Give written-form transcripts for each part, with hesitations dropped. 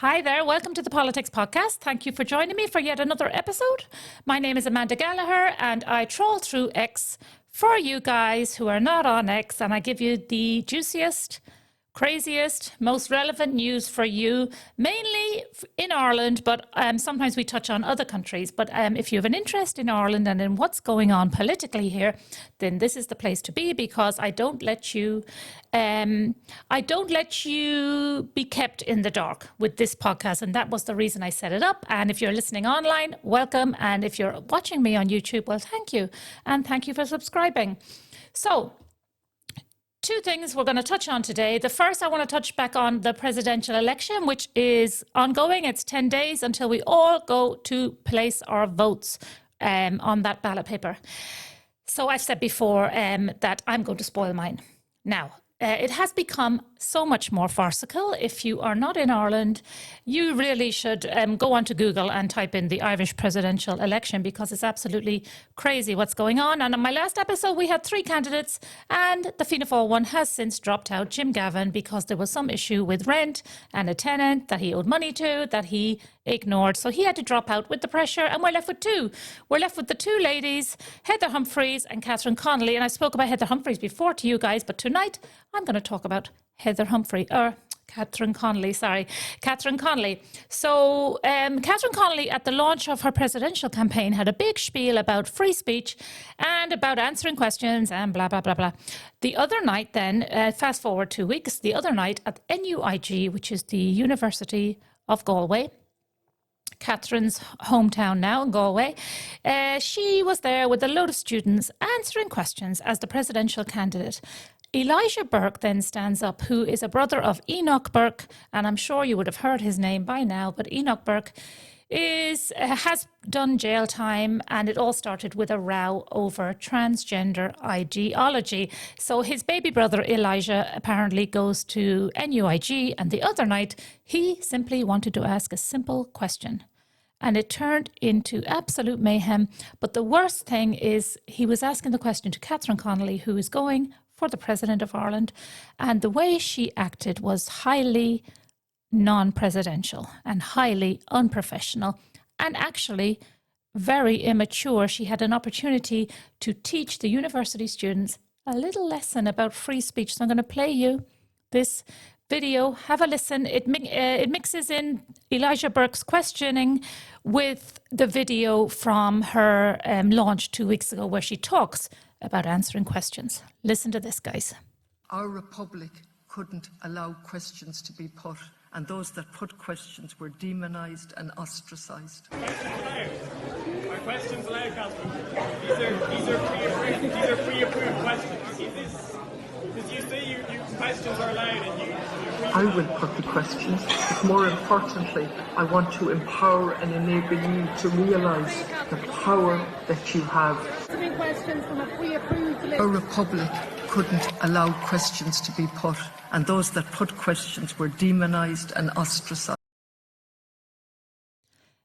Hi there, welcome to the Politics Podcast. Thank you for joining me for yet another episode. My name is Amanda Gallagher and I troll through X for you guys who are not on X, and I give you the juiciest, craziest, most relevant news for you, mainly in Ireland, but sometimes we touch on other countries. But if you have an interest in Ireland and in what's going on politically here, then this is the place to be, because I don't let you be kept in the dark with this podcast, and that was the reason I set it up. And if you're listening online, welcome, and if you're watching me on YouTube, well, thank you, and thank you for subscribing. So, two things we're going to touch on today. The first, I want to touch back on the presidential election, which is ongoing. It's 10 days until we all go to place our votes on that ballot paper. So I've said before that I'm going to spoil mine. Now, it has become so much more farcical. If you are not in Ireland, you really should go onto Google and type in the Irish presidential election, because it's absolutely crazy what's going on. And on my last episode, we had 3 candidates, and the Fianna Fáil one has since dropped out, Jim Gavin, because there was some issue with rent and a tenant that he owed money to that he ignored. So he had to drop out with the pressure, and we're left with 2. We're left with the 2 ladies, Heather Humphreys and Catherine Connolly. And I spoke about Heather Humphreys before to you guys, but tonight I'm going to talk about Catherine Connolly. So Catherine Connolly, at the launch of her presidential campaign, had a big spiel about free speech and about answering questions and blah, blah, blah, blah. The other night then, fast forward 2 weeks, the other night at NUIG, which is the University of Galway, Catherine's hometown now in Galway, she was there with a load of students answering questions as the presidential candidate. Elijah Burke then stands up, who is a brother of Enoch Burke, and I'm sure you would have heard his name by now, but Enoch Burke has done jail time, and it all started with a row over transgender ideology. So his baby brother Elijah apparently goes to NUIG, and the other night he simply wanted to ask a simple question. And it turned into absolute mayhem. But the worst thing is he was asking the question to Catherine Connolly, who is going for the President of Ireland. And the way she acted was highly non-presidential and highly unprofessional, and actually very immature. She had an opportunity to teach the university students a little lesson about free speech. So I'm going to play you this video. Have a listen. It mixes in Elijah Burke's questioning with the video from her launch 2 weeks ago, where she talks about answering questions. Listen to this, guys. Our republic couldn't allow questions to be put, and those that put questions were demonised and ostracised. Are questions allowed, Catherine? These are pre-approved questions. Because you say you questions are allowed and you I will put the questions, but more importantly, I want to empower and enable you to realise the power that you have. Questions from a pre-approved list. Our republic couldn't allow questions to be put, and those that put questions were demonised and ostracised.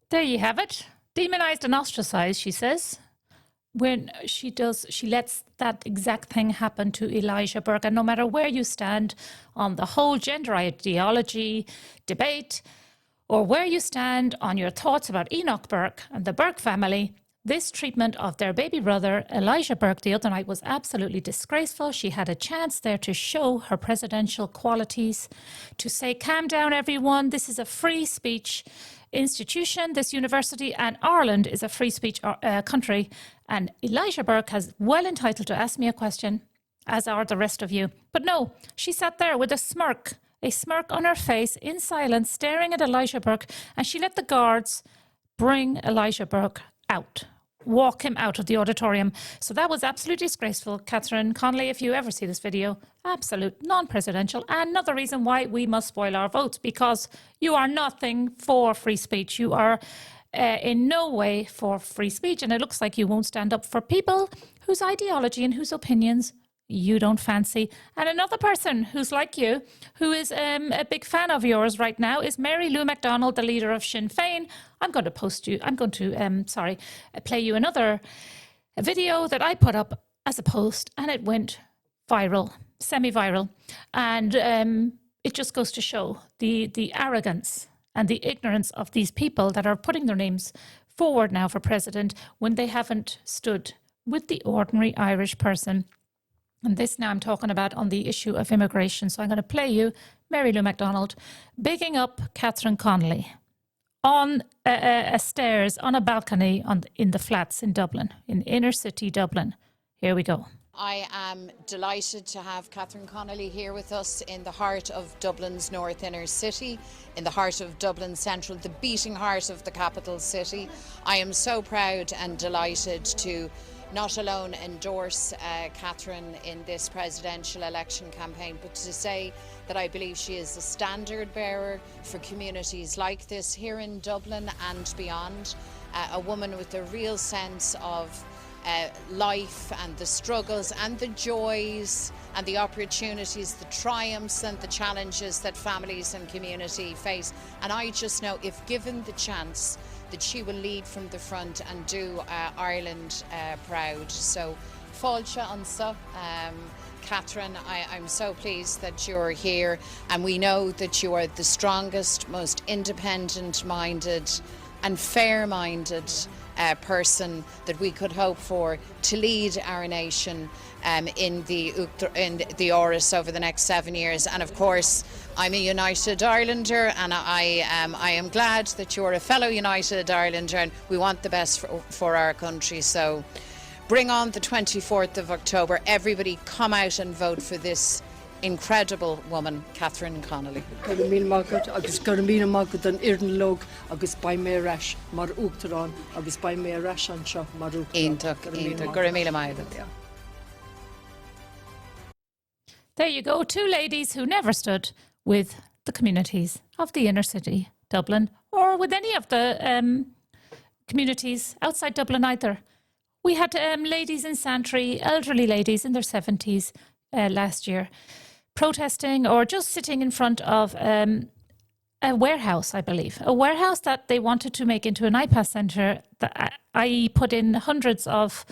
There you have it. Demonised and ostracised, she says. When she lets that exact thing happen to Elijah Burke. And no matter where you stand on the whole gender ideology debate, or where you stand on your thoughts about Enoch Burke and the Burke family, this treatment of their baby brother, Elijah Burke, the other night was absolutely disgraceful. She had a chance there to show her presidential qualities, to say, calm down, everyone. This is a free speech institution, this university, and Ireland is a free speech country. And Elijah Burke is well entitled to ask me a question, as are the rest of you. But no, she sat there with a smirk on her face, in silence, staring at Elijah Burke, and she let the guards bring Elijah Burke out, walk him out of the auditorium. So that was absolutely disgraceful. Catherine Connolly, if you ever see this video, absolute non-presidential. And another reason why we must spoil our votes, because you are nothing for free speech. You are in no way for free speech. And it looks like you won't stand up for people whose ideology and whose opinions you don't fancy. And another person who's like you, who is a big fan of yours right now, is Mary Lou McDonald, the leader of Sinn Féin. I'm going to play you another video that I put up as a post, and it went viral, semi-viral. And it just goes to show the arrogance and the ignorance of these people that are putting their names forward now for president when they haven't stood with the ordinary Irish person. And this now I'm talking about on the issue of immigration. So I'm going to play you Mary Lou McDonald bigging up Catherine Connolly on a stairs, on a balcony in the flats in Dublin, in inner city Dublin. Here we go. I am delighted to have Catherine Connolly here with us in the heart of Dublin's North Inner City, in the heart of Dublin Central, the beating heart of the capital city. I am so proud and delighted to not alone endorse Catherine in this presidential election campaign, but to say that I believe she is a standard bearer for communities like this here in Dublin and beyond, a woman with a real sense of life and the struggles and the joys and the opportunities, the triumphs and the challenges that families and community face. And I just know, if given the chance, that she will lead from the front and do Ireland proud. So, Fáilte Ansa, Catherine, I'm so pleased that you're here, and we know that you are the strongest, most independent-minded and fair-minded person that we could hope for to lead our nation in the Áras over the next 7 years. And of course, I'm a United Irelander, and I am glad that you're a fellow United Irelander, and we want the best for our country. So bring on the 24th of October. Everybody come out and vote for this incredible woman, Catherine Connolly. Caramíl mágad agus caramíl mágad an Iarden Log agus by mé reis mar uachtarán agus by mé reis an seo mar uachtarán. Ínta, caramíl mágad. There you go, two ladies who never stood with the communities of the inner city, Dublin, or with any of the communities outside Dublin either. We had ladies in Santry, elderly ladies in their 70s last year, protesting or just sitting in front of a warehouse, I believe. A warehouse that they wanted to make into an IPAS centre, i.e. put in hundreds of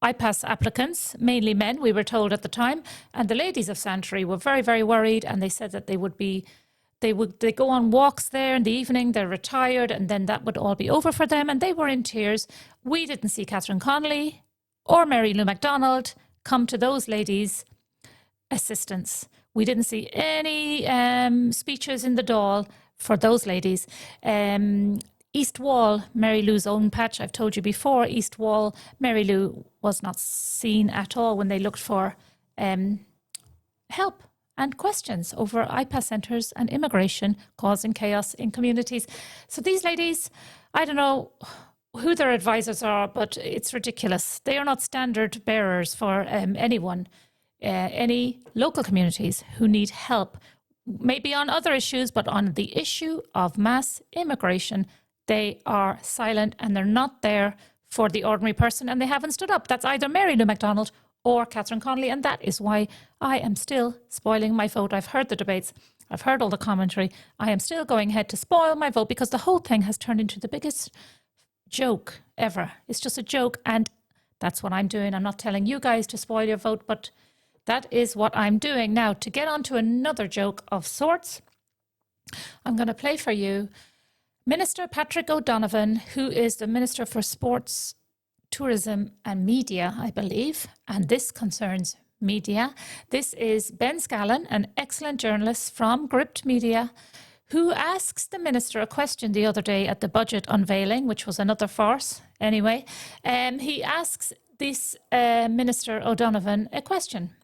IPAS applicants, mainly men, we were told at the time. And the ladies of Santry were very, very worried, and they said that they go on walks there in the evening, they're retired, and then that would all be over for them. And they were in tears. We didn't see Catherine Connolly or Mary Lou McDonald come to those ladies' assistance. We didn't see any speeches in the Dáil for those ladies. East Wall, Mary Lou's own patch, I've told you before, East Wall, Mary Lou was not seen at all when they looked for help and questions over IPAS centres and immigration causing chaos in communities. So these ladies, I don't know who their advisors are, but it's ridiculous. They are not standard bearers for anyone, any local communities who need help, maybe on other issues, but on the issue of mass immigration, they are silent and they're not there for the ordinary person, and they haven't stood up. That's either Mary Lou McDonald or Catherine Connolly, and that is why I am still spoiling my vote. I've heard the debates, I've heard all the commentary. I am still going ahead to spoil my vote because the whole thing has turned into the biggest joke ever. It's just a joke, and that's what I'm doing. I'm not telling you guys to spoil your vote, but that is what I'm doing. Now, to get on to another joke of sorts, I'm going to play for you Minister Patrick O'Donovan, who is the Minister for Sports, Tourism and Media, I believe, and this concerns media. This is Ben Scallon, an excellent journalist from Gript Media, who asks the minister a question the other day at the budget unveiling, which was another farce anyway. He asks this Minister O'Donovan a question.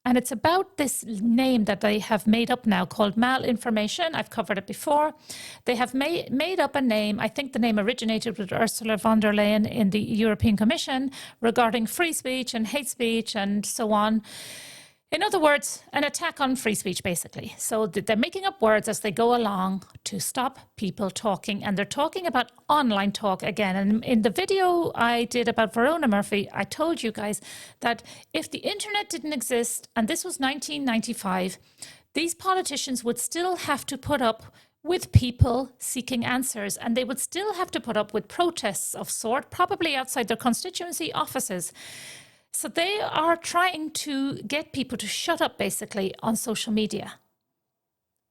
And it's about this name that they have made up now called malinformation. I've covered it before. They have made up a name. I think the name originated with Ursula von der Leyen in the European Commission regarding free speech and hate speech and so on. In other words, an attack on free speech, basically. So they're making up words as they go along to stop people talking. And they're talking about online talk again. And in the video I did about Verona Murphy, I told you guys that if the internet didn't exist, and this was 1995, these politicians would still have to put up with people seeking answers, and they would still have to put up with protests of sort, probably outside their constituency offices. So they are trying to get people to shut up, basically, on social media.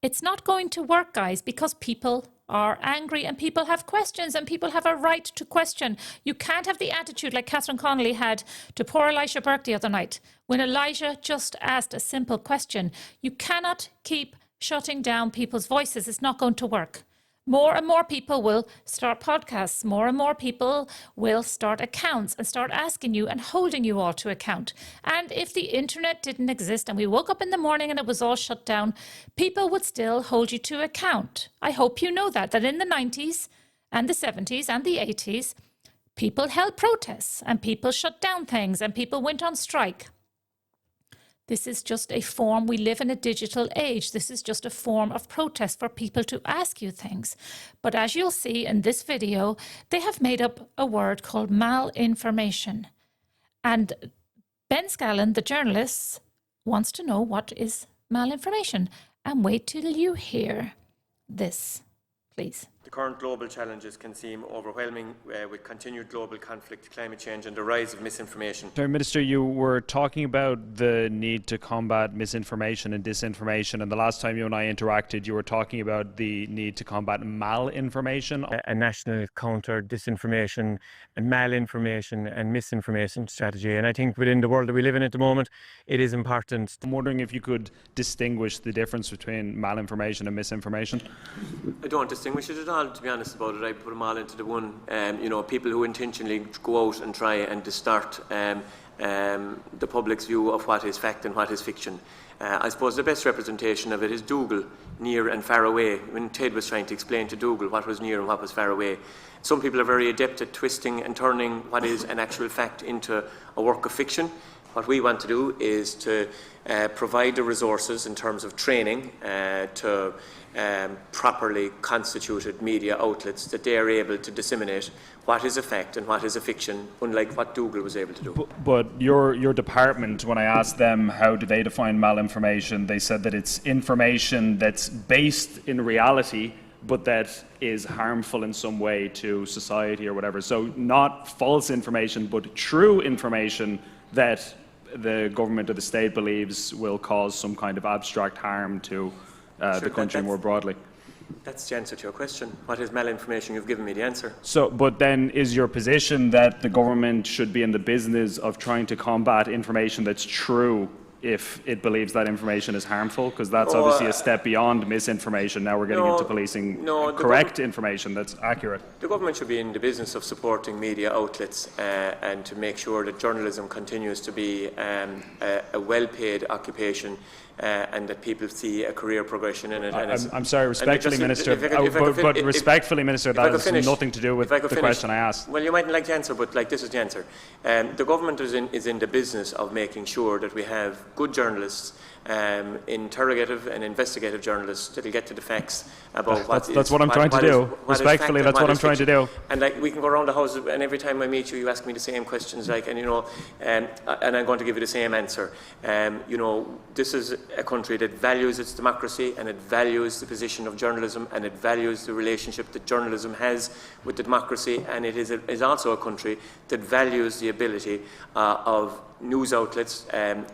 It's not going to work, guys, because people are angry and people have questions and people have a right to question. You can't have the attitude like Catherine Connolly had to poor Elisha Burke the other night when Elijah just asked a simple question. You cannot keep shutting down people's voices. It's not going to work. More and more people will start podcasts. More and more people will start accounts and start asking you and holding you all to account. And if the internet didn't exist and we woke up in the morning and it was all shut down, people would still hold you to account. I hope you know that in the 90s and the 70s and the 80s, people held protests and people shut down things and people went on strike. This is just a form. We live in a digital age. This is just a form of protest for people to ask you things. But as you'll see in this video, they have made up a word called malinformation. And Ben Scallon, the journalist, wants to know what is malinformation. And wait till you hear this, please. The current global challenges can seem overwhelming with continued global conflict, climate change and the rise of misinformation. Prime Minister, you were talking about the need to combat misinformation and disinformation, and the last time you and I interacted, you were talking about the need to combat malinformation. A national counter disinformation and malinformation and misinformation strategy. And I think within the world that we live in at the moment, it is important. I'm wondering if you could distinguish the difference between malinformation and misinformation. I don't distinguish it at all, to be honest about it. I put them all into the one. People who intentionally go out and try and distort the public's view of what is fact and what is fiction. I suppose the best representation of it is Dougal, near and far away. When Ted was trying to explain to Dougal what was near and what was far away, some people are very adept at twisting and turning what is an actual fact into a work of fiction. What we want to do is to provide the resources in terms of training to properly constituted media outlets that they are able to disseminate what is a fact and what is a fiction, unlike what Dougal was able to do. But your department, when I asked them how do they define malinformation, they said that it's information that's based in reality but that is harmful in some way to society or whatever. So not false information, but true information that the government or the state believes will cause some kind of abstract harm to the country more broadly. That's the answer to your question. What is malinformation? You've given me the answer. So, but then is your position that the government should be in the business of trying to combat information that's true if it believes that information is harmful? Because that's obviously a step beyond misinformation. Now we're getting into policing correct information that's accurate. The government should be in the business of supporting media outlets and to make sure that journalism continues to be a well-paid occupation and that people see a career progression in it. I'm sorry, respectfully, Minister, but respectfully, Minister, that has nothing to do with the question I asked. Well, you mightn't like the answer, but this is the answer. The government is in the business of making sure that we have good journalists, interrogative and investigative journalists that will get to the facts about that's what I'm trying to do. Respectfully, that's what I'm trying to do. And we can go around the house, and every time I meet you, you ask me the same questions, and I'm going to give you the same answer. This is a country that values its democracy, and it values the position of journalism, and it values the relationship that journalism has with the democracy, and it is also a country that values the ability of news outlets,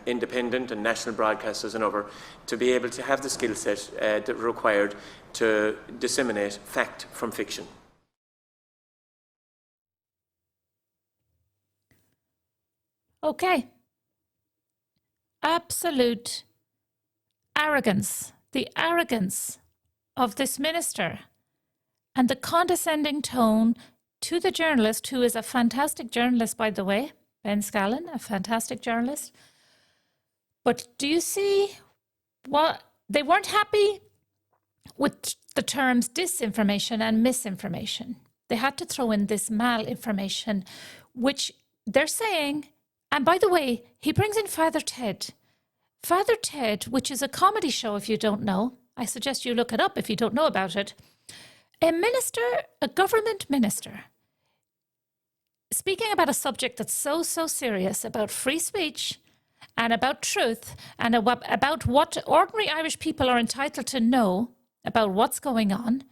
independent and national broadcasters and other, to be able to have the skill set that required to disseminate fact from fiction. Okay. Absolute arrogance. The arrogance of this minister and the condescending tone to the journalist, who is a fantastic journalist, by the way, Ben Scallon, a fantastic journalist. But do you see what they weren't happy with the terms disinformation and misinformation? They had to throw in this malinformation, which they're saying, and by the way, he brings in Father Ted. Father Ted, which is a comedy show if you don't know. I suggest you look it up if you don't know about it. A minister, a government minister, speaking about a subject that's so serious, about free speech and about truth and about what ordinary Irish people are entitled to know about what's going on,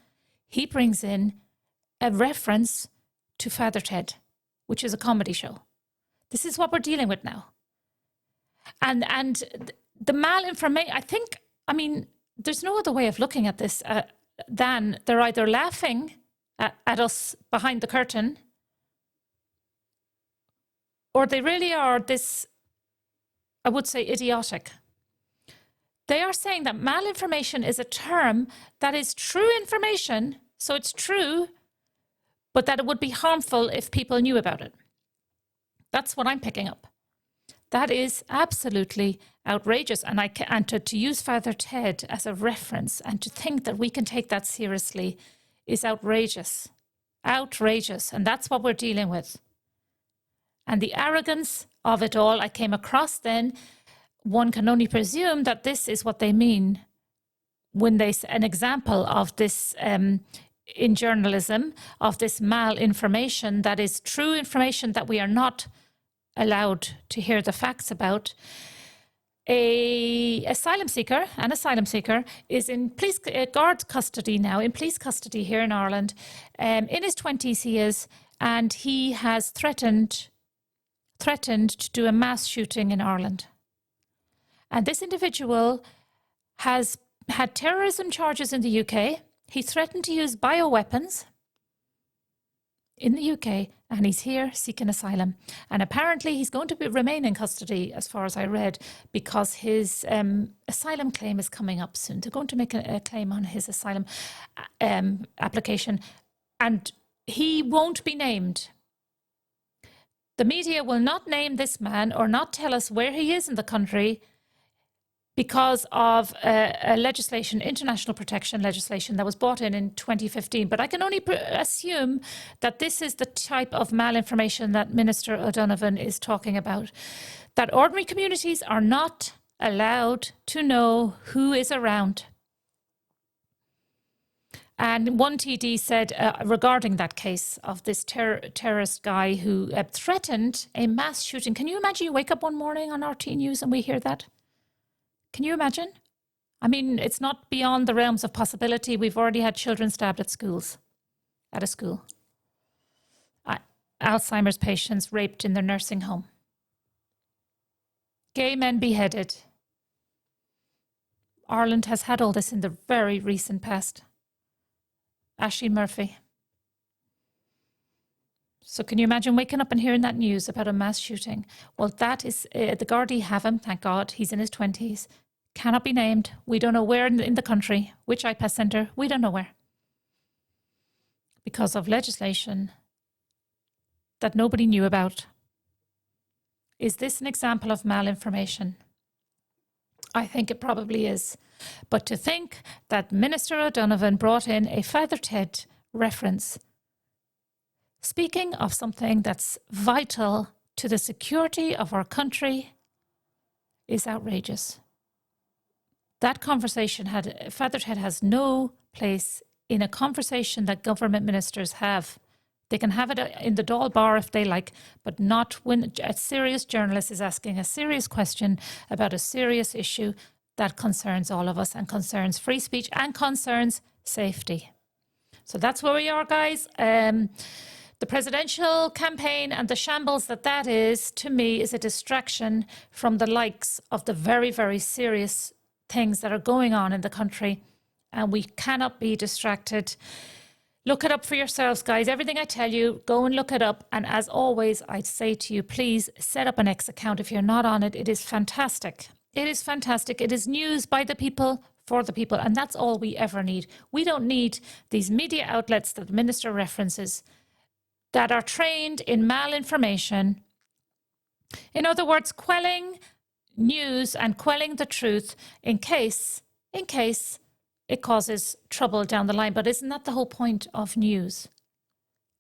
he brings in a reference to Father Ted, which is a comedy show. This is what we're dealing with now. And the malinformation, there's no other way of looking at this than they're either laughing at us behind the curtain, or they really are this, I would say, idiotic. They are saying that malinformation is a term that is true information, so it's true, but that it would be harmful if people knew about it. That's what I'm picking up. That is absolutely outrageous. And to use Father Ted as a reference and to think that we can take that seriously is outrageous. Outrageous. And that's what we're dealing with. And the arrogance of it all, I came across then, one can only presume that this is what they mean when they say an example of this in journalism, of this malinformation that is true information that we are not allowed to hear the facts about. An asylum seeker is in police guard custody now, in police custody here in Ireland. In his 20s he is, and he has threatened to do a mass shooting in Ireland. And this individual has had terrorism charges in the UK. He threatened to use bioweapons in the UK, and he's here seeking asylum. And apparently he's going to remain in custody, as far as I read, because his asylum claim is coming up soon. They're going to make a claim on his asylum application, and he won't be named. The media will not name this man or not tell us where he is in the country because of a legislation, international protection legislation that was brought in 2015. But I can only assume that this is the type of malinformation that Minister O'Donovan is talking about, that ordinary communities are not allowed to know who is around. And one TD said regarding that case of this terrorist guy who threatened a mass shooting. Can you imagine you wake up one morning on RT News and we hear that? Can you imagine? I mean, it's not beyond the realms of possibility. We've already had children stabbed at a school. Alzheimer's patients raped in their nursing home. Gay men beheaded. Ireland has had all this in the very recent past. Ashling Murphy. So can you imagine waking up and hearing that news about a mass shooting? Well, that is, the Gardaí have him, thank God. He's in his 20s. Cannot be named. We don't know where in the country, which IPAS centre, we don't know where. Because of legislation that nobody knew about. Is this an example of malinformation? I think it probably is. But to think that Minister O'Donovan brought in a Father Ted reference, speaking of something that's vital to the security of our country, is outrageous. That conversation Father Ted has no place in a conversation that government ministers have. They can have it in the Dáil bar if they like, but not when a serious journalist is asking a serious question about a serious issue that concerns all of us and concerns free speech and concerns safety. So that's where we are, guys. The presidential campaign and the shambles that is, to me, is a distraction from the likes of the very, very serious things that are going on in the country, and we cannot be distracted. Look it up for yourselves, guys. Everything I tell you, go and look it up. And as always, I'd say to you, please set up an X account if you're not on it. It is fantastic. It is fantastic. It is news by the people, for the people, and that's all we ever need. We don't need these media outlets that the minister references that are trained in malinformation. In other words, quelling news and quelling the truth in case it causes trouble down the line. But isn't that the whole point of news?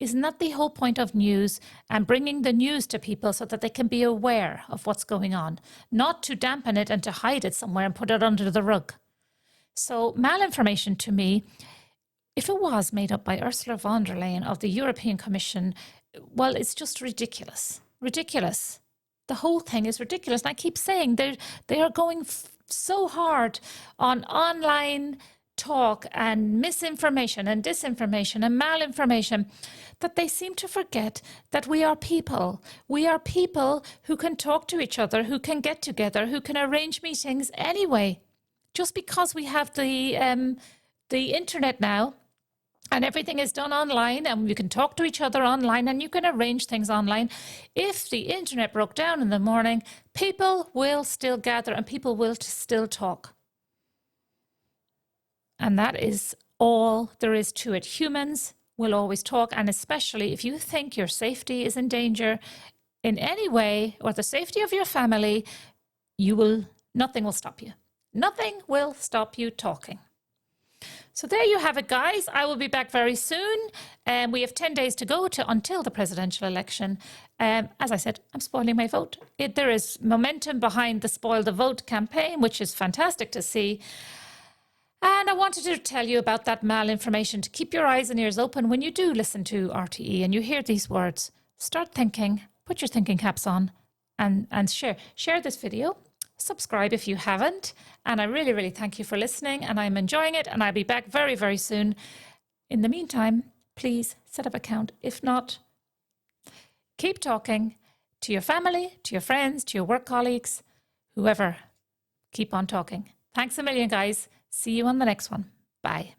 Isn't that the whole point of news, and bringing the news to people so that they can be aware of what's going on, not to dampen it and to hide it somewhere and put it under the rug? So malinformation, to me, if it was made up by Ursula von der Leyen of the European Commission, well, it's just ridiculous. Ridiculous. The whole thing is ridiculous. And I keep saying they are going so hard on online talk and misinformation and disinformation and malinformation that they seem to forget that we are people. We are people who can talk to each other, who can get together, who can arrange meetings anyway. just because we have the internet now, and everything is done online, and you can talk to each other online, and you can arrange things online. If the internet broke down in the morning, people will still gather and people will still talk. And that is all there is to it. Humans will always talk, and especially if you think your safety is in danger in any way, or the safety of your family, nothing will stop you. Nothing will stop you talking. So there you have it, guys. I will be back very soon. We have 10 days to go until the presidential election. As I said, I'm spoiling my vote. There is momentum behind the Spoil the Vote campaign, which is fantastic to see. And I wanted to tell you about that malinformation, to keep your eyes and ears open when you do listen to RTE and you hear these words. Start thinking, put your thinking caps on, and share this video. Subscribe if you haven't. And I really, really thank you for listening, and I'm enjoying it, and I'll be back very, very soon. In the meantime, please set up an account. If not, keep talking to your family, to your friends, to your work colleagues, whoever. Keep on talking. Thanks a million, guys. See you on the next one. Bye.